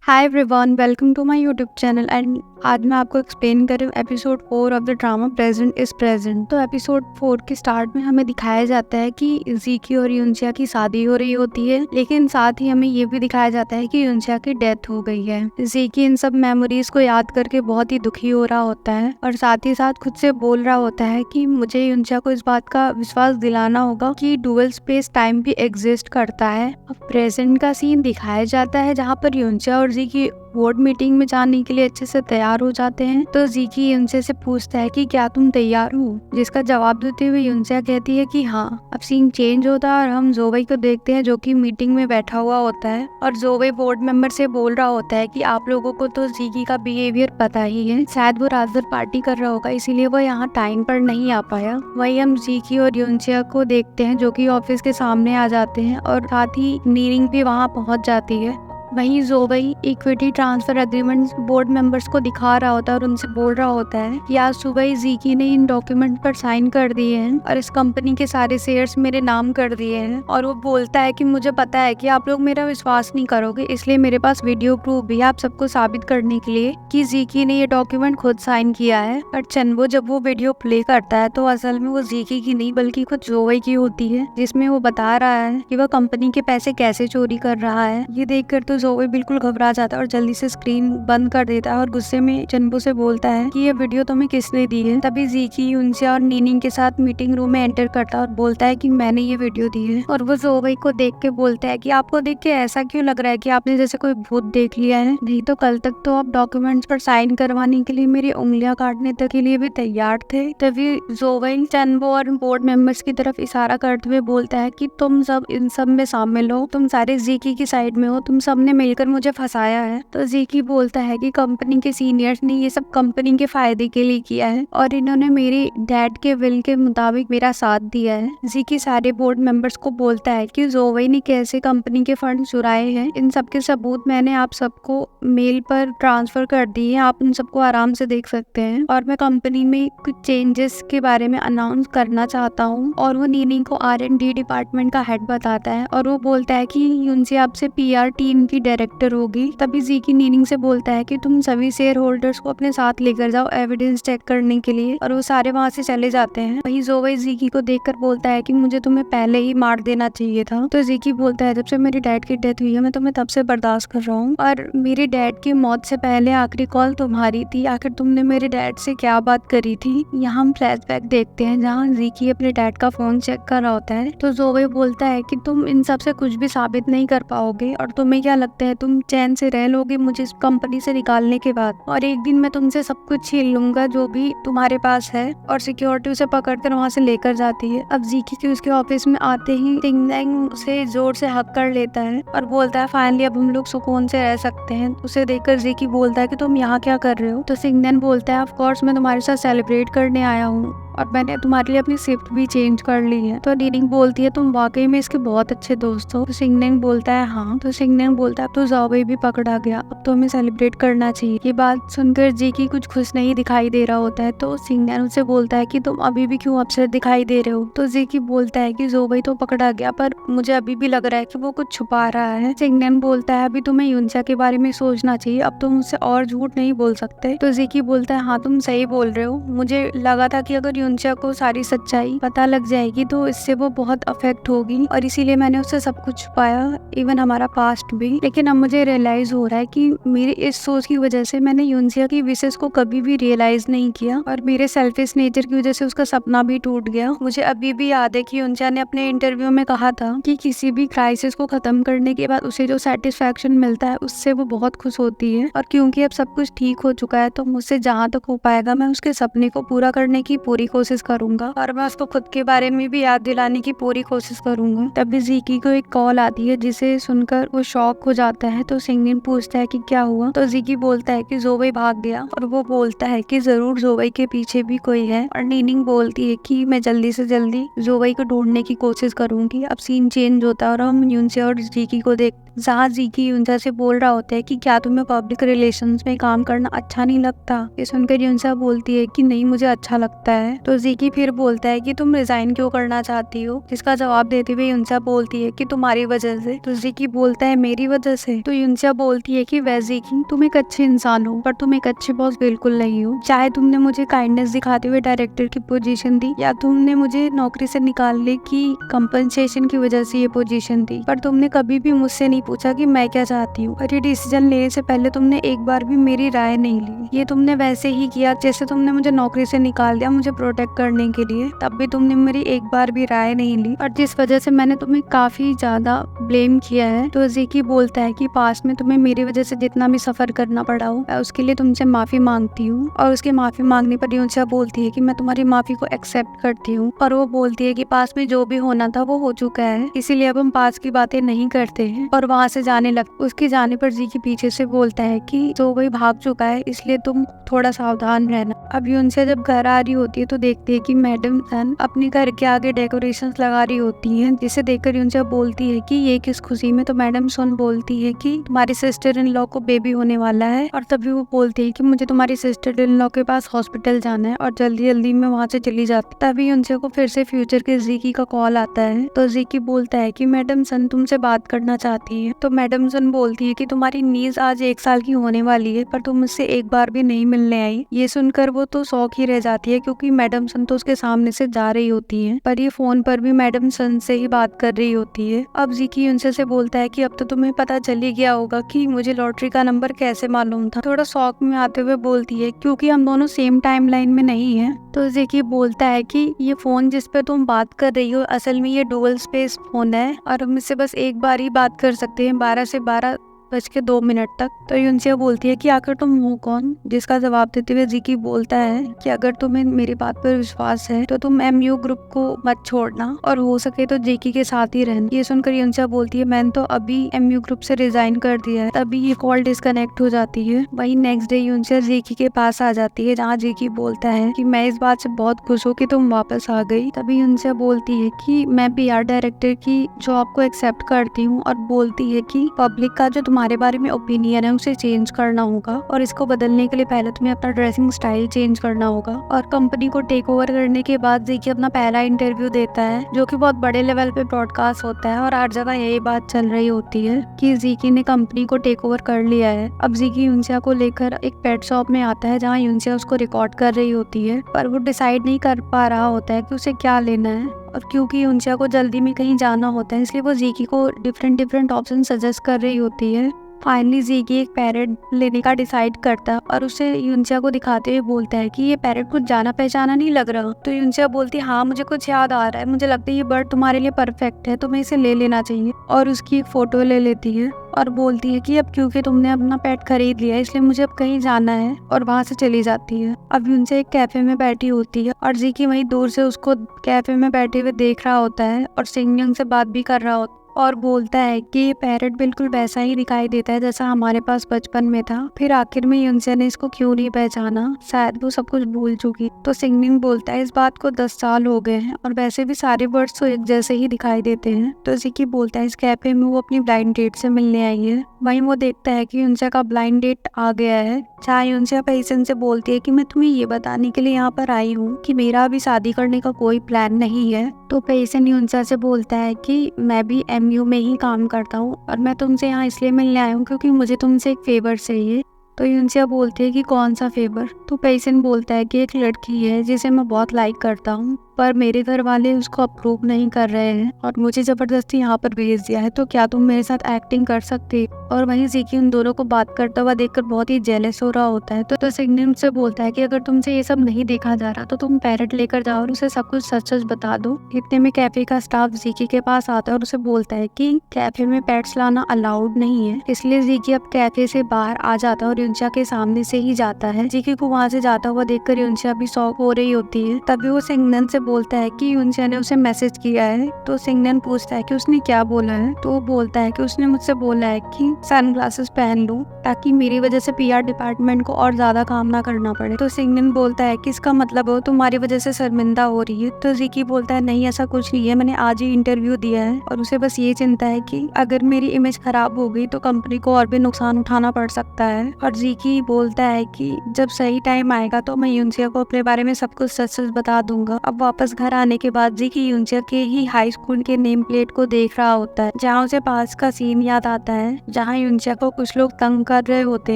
Hi everyone, welcome to my YouTube channel. And आज मैं आपको एक्सप्लेन कर रही हूँ episode 4 of the drama present is present. तो एपिसोड 4 के स्टार्ट में हमें दिखाया जाता है कि ज़ीकी और युनसिया की शादी हो रही होती है, लेकिन साथ ही हमें ये भी दिखाया जाता है कि युनसिया की डेथ हो गई है। ज़ीकी इन सब मेमोरीज को याद करके बहुत ही दुखी हो रहा होता है और साथ ही साथ खुद से बोल रहा होता है कि मुझे युनसिया को इस बात का विश्वास दिलाना होगा कि डुअल स्पेस टाइम भी एग्जिस्ट करता है। अब प्रेजेंट का सीन दिखाया जाता है जहाँ पर युनसिया और ज़ीकी बोर्ड मीटिंग में जाने के लिए अच्छे से तैयार हो जाते हैं। तो ज़ीकी युनसिया से पूछता है कि क्या तुम तैयार हो, जिसका जवाब देते हुए युनसिया कहती है कि हाँ। अब सीन चेंज होता है और हम जोवई को देखते हैं जो कि मीटिंग में बैठा हुआ होता है और जोवई बोर्ड मेंबर से बोल रहा होता है कि आप लोगों को तो ज़ीकी का बिहेवियर पता ही है, शायद वो रात भर पार्टी कर रहा होगा इसीलिए वो यहाँ टाइम पर नहीं आ पाया। वही हम ज़ीकी और युनसिया को देखते हैं जो कि ऑफिस के सामने आ जाते हैं और साथ ही नीरिंग भी वहाँ पहुँच जाती है। वहीं Jowai equity transfer agreement board members को दिखा रहा होता है और उनसे बोल रहा होता है कि आज सुबह ही ज़ीकी ने इन डॉक्यूमेंट पर साइन कर दिए हैं और इस कंपनी के सारे शेयर्स मेरे नाम कर दिए हैं। और वो बोलता है कि मुझे पता है कि आप लोग मेरा विश्वास नहीं करोगे, इसलिए मेरे पास वीडियो प्रूफ भी है आप सबको साबित करने के लिए कि ज़ीकी ने ये डॉक्यूमेंट खुद साइन किया है। और चनवो जब वो वीडियो प्ले करता है तो असल में वो ज़ीकी की नहीं बल्कि खुद जोवई की होती है, जिसमें वो बता रहा है कि वह कंपनी के पैसे कैसे चोरी कर रहा है। ये देखकर तो जोवई बिल्कुल घबरा जाता है और जल्दी से स्क्रीन बंद कर देता है और गुस्से में चनबो से बोलता है कि ये वीडियो तुम्हें किसने दी है। तभी ज़ीकी युनसिया और नीनिंग के साथ मीटिंग रूम में एंटर करता है और बोलता है कि मैंने ये वीडियो दी है। और वो जोवई को देख के बोलता है कि आपको देख के ऐसा क्यों लग रहा है कि आपने जैसे कोई भूत देख लिया है, नहीं तो कल तक तो आप डॉक्यूमेंट्स पर साइन करवाने के लिए मेरी उंगलियां काटने तक के लिए भी तैयार थे। तभी जोवई चनबो और बोर्ड मेंबर्स की तरफ इशारा करते हुए बोलता है कि तुम सब इन सब में शामिल हो, तुम सारे ज़ीकी की साइड में हो, तुम सबने मिलकर मुझे फंसाया है। तो ज़ीकी बोलता है कि कंपनी के सीनियर्स ने ये सब कंपनी के फायदे के लिए किया है और इन्होंने मेरे डैड के विल के मुताबिक मेरा साथ दिया है। ज़ीकी सारे बोर्ड मेंबर्स को बोलता है कि जोवई ने कैसे कंपनी के फंड चुराए हैं, इन सब के सबूत मैंने आप सबको मेल पर ट्रांसफर कर दिए हैं, आप उन सबको आराम से देख सकते हैं। और मैं कंपनी में कुछ चेंजेस के बारे में अनाउंस करना चाहता हूँ। और वो नीनिंग को R&D डिपार्टमेंट का हेड बताता है और वो बोलता है कि युनसिया आपसे PR टीम की डायरेक्टर होगी। तभी ज़ीकी नीनिंग से बोलता है कि तुम सभी शेयर होल्डर्स को अपने साथ लेकर जाओ एविडेंस चेक करने के लिए, और वो सारे वहाँ से चले जाते हैं। वहीं जोवई ज़ीकी को देखकर बोलता है कि मुझे तुम्हें पहले ही मार देना चाहिए था। तो ज़ीकी बोलता है जब से मेरी डैड की डेथ हुई है मैं तुम्हें तब से बर्दाश्त कर रहा हूँ और मेरी डैड की मौत से पहले आखिरी कॉल तुम्हारी थी, आखिर तुमने मेरे डैड से क्या बात करी थी। यहाँ हम फ्लैशबैक देखते हैं जहाँ ज़ीकी अपने डैड का फोन चेक कर रहा होता है। तो जोवई बोलता है कि तुम इन सब से कुछ भी साबित नहीं कर पाओगे और तुम्हें क्या लगता है तुम चैन से रह लोगे मुझे इस कंपनी से निकालने के बाद, और एक दिन मैं तुमसे सब कुछ छीन लूंगा जो भी तुम्हारे पास है। और सिक्योरिटी उसे पकड़कर वहाँ से लेकर जाती है। अब ज़ीकी की उसके ऑफिस में आते ही सिंगनैंग उसे जोर से हक कर लेता है और बोलता है फाइनली अब हम लोग सुकून से रह सकते हैं। उसे देखकर ज़ीकी बोलता है कि तुम यहाँ क्या कर रहे हो। तो सिंगनैंग बोलता है ऑफ कोर्स मैं तुम्हारे साथ सेलिब्रेट करने आया हूँ और मैंने तुम्हारे लिए अपनी शिफ्ट भी चेंज कर ली है। तो नीनिंग बोलती है तुम वाकई में इसके बहुत अच्छे दोस्त हो। तो सिंगनैंग बोलता है हाँ। तो सिंगनैंग बोलता है अब तो जोवई भी पकड़ा गया, अब तो हमें सेलिब्रेट करना चाहिए। ये बात सुनकर ज़ीकी कुछ खुश नहीं दिखाई दे रहा होता है। तो सिंगनैंग उससे बोलता है कि तुम अभी भी क्यों अपसेट दिखाई दे रहे हो। तो ज़ीकी बोलता है कि जोवई तो पकड़ा गया पर मुझे अभी भी लग रहा है कि वो कुछ छुपा रहा है। सिंगनैंग बोलता है अभी तुम्हें युनसिया के बारे में सोचना चाहिए, अब तुम मुझसे और झूठ नहीं बोल सकते। तो ज़ीकी बोलता है हाँ तुम सही बोल रहे हो, मुझे लगा था कि अगर युनसिया को सारी सच्चाई पता लग जाएगी तो इससे वो बहुत अफेक्ट होगी और इसीलिए मैंने उससे सब कुछ छुपाया, इवन हमारा पास्ट भी। लेकिन अब मुझे रियलाइज हो रहा है कि मेरी इस सोच की वजह से मैंने युनसिया की विशेष को कभी भी रियलाइज नहीं किया और मेरे सेल्फिश नेचर की वजह से उसका सपना भी टूट गया। मुझे अभी भी याद है कि युनसिया ने अपने इंटरव्यू में कहा था कि किसी भी क्राइसिस को खत्म करने के बाद उसे जो सेटिस्फैक्शन मिलता है उससे वो बहुत खुश होती है। और क्योंकि अब सब कुछ ठीक हो चुका है तो मुझसे जहाँ तक हो पाएगा मैं उसके सपने को पूरा करने की पूरी कोशिश करूंगा और मैं उसको खुद के बारे में भी याद दिलाने की पूरी कोशिश करूंगा। तभी ज़ीकी को एक कॉल आती है जिसे सुनकर वो शॉक हो जाता है। तो सिंगनैंग पूछता है कि क्या हुआ। तो ज़ीकी बोलता है कि जोवई भाग गया और वो बोलता है कि जरूर जोवई के पीछे भी कोई है। और नीनिंग बोलती है कि मैं जल्दी से जल्दी जोवई को ढूंढने की कोशिश करूंगी। अब सीन चेंज होता है और हम युनसिया और ज़ीकी को देखते जहाँ जीकी यूनसा से बोल रहा होता है कि क्या तुम्हें पब्लिक रिलेशंस में काम करना अच्छा नहीं लगता। ये सुनकर यूनसा बोलती है कि नहीं, मुझे अच्छा लगता है। तो जीकी फिर बोलता है कि तुम रिजाइन क्यों करना चाहती हो, जिसका जवाब देते हुए यूनसा बोलती है कि तुम्हारी वजह से। तो जीकी बोलता है मेरी वजह से। तो यूनसा बोलती है कि वैसे जीकी, तुम एक अच्छे इंसान हो पर तुम एक अच्छे बॉस बिल्कुल नहीं हो। चाहे तुमने मुझे काइंडनेस दिखाते हुए डायरेक्टर की पोजीशन दी या तुमने मुझे नौकरी से निकालने की कंपनसेशन की वजह से ये पोजीशन दी, पर तुमने कभी भी मुझसे नहीं पूछा कि मैं क्या चाहती हूँ। और ये डिसीजन लेने से पहले तुमने एक बार भी मेरी राय नहीं ली। ये तुमने वैसे ही किया जैसे तुमने मुझे नौकरी से निकाल दिया मुझे प्रोटेक्ट करने के लिए, तब भी तुमने मेरी एक बार भी राय नहीं ली, और जिस वजह से मैंने तुम्हें काफी ज्यादा ब्लेम किया है। तो जीकी बोलता है कि पास में तुम्हें मेरी वजह से जितना भी सफर करना पड़ा हो, मैं उसके लिए तुमसे माफी मांगती हूँ। और उसके माफी मांगने पर यूनसा बोलती है कि मैं तुम्हारी माफी को एक्सेप्ट करती हूँ। और वो बोलती है कि पास में जो भी होना था वो हो चुका है, इसीलिए अब हम पास की बातें नहीं करते हैं। और वहाँ से जाने लग उसके जाने पर जीकी पीछे से बोलता है कि जो वही भाग चुका है, इसलिए तुम थोड़ा सावधान रहना। अब यूनसा जब घर आ रही होती है तो देखती है कि मैडम सन अपने घर के आगे डेकोरेशंस लगा रही होती हैं, जिसे देखकर यूनसा बोलती है कि ये किस खुशी में। तो मैडम सन बोलती है कि तुम्हारी सिस्टर इन लॉ को बेबी होने वाला है। और तभी वो बोलती है कि मुझे तुम्हारी सिस्टर इन लॉ के पास हॉस्पिटल जाना है, और जल्दी जल्दी मैं वहाँ से चली जाती। तभी यूनसा को फिर से फ्यूचर के जीकी का कॉल आता है। तो जीकी बोलता है कि मैडम सन तुमसे बात करना चाहती है। तो मैडम सन बोलती है कि तुम्हारी नीज आज 1 साल की होने वाली है, पर तुम मुझसे एक बार भी नहीं मिलने आई। ये सुनकर वो तो शौक ही रह जाती है, क्योंकि मैडम सन तो उसके सामने से जा रही होती है, पर ये फोन पर भी मैडम सन से ही बात कर रही होती है। अब जीकी यूनसा से बोलता है कि अब तो तुम्हें पता चल ही गया होगा कि मुझे लॉटरी का नंबर कैसे मालूम था। थोड़ा शौक में आते हुए बोलती है क्योंकि हम दोनों सेम टाइमलाइन में नहीं है। तो जीकी बोलता है कि ये फोन जिस पे तुम बात कर रही हो असल में ये डुअल स्पेस फोन है, और हम इससे बस एक बार ही बात कर सकते हैं 12 से 12:02 तक। तो यूनसा बोलती है कि आखिर तुम हो कौन, जिसका जवाब देते हुए जीकी बोलता है कि अगर तुम्हें मेरी बात पर विश्वास है तो तुम एमयू ग्रुप को मत छोड़ना, और हो सके तो जीकी के साथ ही रहना। ये सुनकर यूनसा बोलती है मैंने तो अभी एमयू ग्रुप से रिजाइन कर दिया है। तभी ये कॉल डिस्कनेक्ट हो जाती है। वही नेक्स्ट डे यूनसा जीकी के पास आ जाती है, जहाँ जीकी बोलता है कि मैं इस बात से बहुत खुश हूँ कि तुम वापस आ गई। तभी यूनसा बोलती है कि मैं PR डायरेक्टर की जॉब को एक्सेप्ट करती हूँ, और बोलती है कि पब्लिक का जो तुम्हारे बारे में ओपिनियन है उसे चेंज करना होगा, और इसको बदलने के लिए पहले तुम्हें अपना ड्रेसिंग स्टाइल चेंज करना होगा। और कंपनी को टेक ओवर करने के बाद जीकी अपना पहला इंटरव्यू देता है, जो कि बहुत बड़े लेवल पे ब्रॉडकास्ट होता है, और हर जगह यही बात चल रही होती है कि जीकी ने कंपनी को टेक ओवर कर लिया है। अब जीकी यूनसा को लेकर एक पेट शॉप में आता है, जहाँ यूनसा उसको रिकॉर्ड कर रही होती है, पर वो डिसाइड नहीं कर पा रहा होता है कि उसे क्या लेना है। और क्योंकि यूनसा को जल्दी में कहीं जाना होता है, इसलिए वो जीकी को डिफरेंट ऑप्शन सजेस्ट कर रही होती है। फाइनली जीकी एक पैरेट लेने का डिसाइड करता है, और उसे यूनसा को दिखाते हुए बोलता है कि ये पैरेट कुछ जाना पहचाना नहीं लग रहा। तो यूनसा बोलती है हाँ मुझे कुछ याद आ रहा है, मुझे लगता है ये बर्ड तुम्हारे लिए परफेक्ट है, तुम्हें इसे ले लेना चाहिए। और उसकी एक फोटो ले लेती है और बोलती है कि अब क्योंकि तुमने अपना पेट खरीद लिया इसलिए मुझे अब कहीं जाना है, और वहाँ से चली जाती है। अब यूनसा एक कैफे में बैठी होती है, और जीकी वहीं दूर से उसको कैफे में बैठे हुए देख रहा होता है, और सिंगयंग से बात भी कर रहा होता है, और बोलता है कि ये पैरेट बिल्कुल वैसा ही दिखाई देता है जैसा हमारे पास बचपन में था। फिर आखिर में यूनसा ने इसको क्यों नहीं पहचाना, शायद वो सब कुछ भूल चुकी। तो सिंगनिंग बोलता है इस बात को 10 साल हो गए हैं, और वैसे भी सारे बर्ड्स तो एक जैसे ही दिखाई देते हैं। तो जीकी बोलता है इस कैफे में वो अपनी ब्लाइंड डेट से मिलने आई है। वहीं वो देखता है कि यूनसा का ब्लाइंड डेट आ गया है। चाहे यूनसा पेशेंट से बोलती है कि मैं तुम्हें ये बताने के लिए यहाँ पर आई हूँ कि मेरा अभी शादी करने का कोई प्लान नहीं है। तो पेशेंट यूनसा से बोलता है कि मैं भी MU में ही काम करता हूँ, और मैं तुमसे यहाँ इसलिए मिलने आया हूँ क्योंकि मुझे तुमसे एक फेवर चाहिए। तो यूनसा बोलती है कि कौन सा फेवर। तो पेशेंट बोलता है कि एक लड़की है जिसे मैं बहुत लाइक करता हूँ, पर मेरे घर वाले उसको अप्रूव नहीं कर रहे हैं, और मुझे जबरदस्ती यहाँ पर भेज दिया है, तो क्या तुम मेरे साथ एक्टिंग कर सकती। और वहीं जीकी उन दोनों को बात करता हुआ देखकर बहुत ही जेलस हो रहा होता है। तो सिंगनिंग से बोलता है कि अगर तुमसे ये सब नहीं देखा जा रहा तो तुम पैरेट लेकर जाओ और उसे सब कुछ सच सच बता दो। इतने में कैफे का स्टाफ जीकी के पास आता है और उसे बोलता है कि कैफे में पेट्स लाना अलाउड नहीं है, इसलिए जीकी अब कैफे से बाहर आ जाता है और यूनसा के सामने से ही जाता है। जीकी को वहाँ से जाता हुआ देखकर यूनसा भी शॉक हो रही होती है। तभी वो सिंगनन से बोलता है कि यूनसिया ने उसे मैसेज किया है। तो सिंगनन पूछता है कि उसने क्या बोला है। तो वो बोलता है कि उसने मुझसे बोला है कि सनग्लासेस पहन लो ताकि मेरी वजह से पीआर डिपार्टमेंट को और ज्यादा काम ना करना पड़े। तो सिंगनन बोलता है कि इसका मतलब हो तुम्हारी वजह से शर्मिंदा हो रही है। तो ज़िकी बोलता है नहीं ऐसा कुछ नहीं है, मैंने आज ही इंटरव्यू दिया है और उसे बस ये चिंता है कि अगर मेरी इमेज खराब हो गई तो कंपनी को और भी नुकसान उठाना पड़ सकता है। और ज़िकी बोलता है कि जब सही टाइम आएगा तो मैं यूनसिया को अपने बारे में सब कुछ सच-सच बता दूंगा। अब वापस घर आने के बाद ज़िकी यूनसिया के ही हाई स्कूल के नेम प्लेट को देख रहा होता है, जहाँ उसे पास का सीन याद आता है जहाँ यूनसिया को कुछ लोग तंग कर रहे होते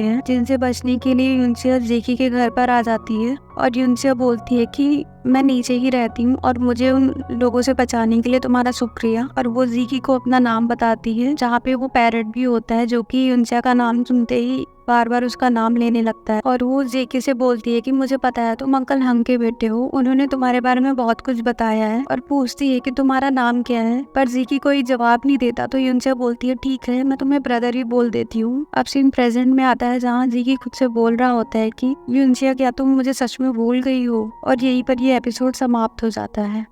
हैं, जिनसे बचने के लिए यूनसिया ज़िकी के घर पर आ जाती है। और यूनसिया बोलती है कि मैं नीचे ही रहती हूँ और मुझे उन लोगों से बचाने के लिए तुम्हारा शुक्रिया। और वो ज़िकी को अपना नाम बताती है, जहाँ पे वो पैरट भी होता है जो कि यूनसिया का नाम सुनते ही बार बार उसका नाम लेने लगता है। और वो ज़िकी से बोलती है कि मुझे पता है तुम अंकल हंग के बेटे हो, उन्होंने तुम्हारे बारे में बहुत कुछ बताया है। और पूछती है कि तुम्हारा नाम क्या है, पर ज़िकी कोई जवाब नहीं देता। तो यूनसिया बोलती है ठीक है मैं तुम्हें ब्रदर ही बोल देती हूँ। अब सीन प्रेजेंट में आता है जहाँ ज़िकी खुद से बोल रहा होता है कि यूनसिया क्या तुम मुझे सच में भूल गई हो। और यहीं पर ये एपिसोड समाप्त हो जाता है।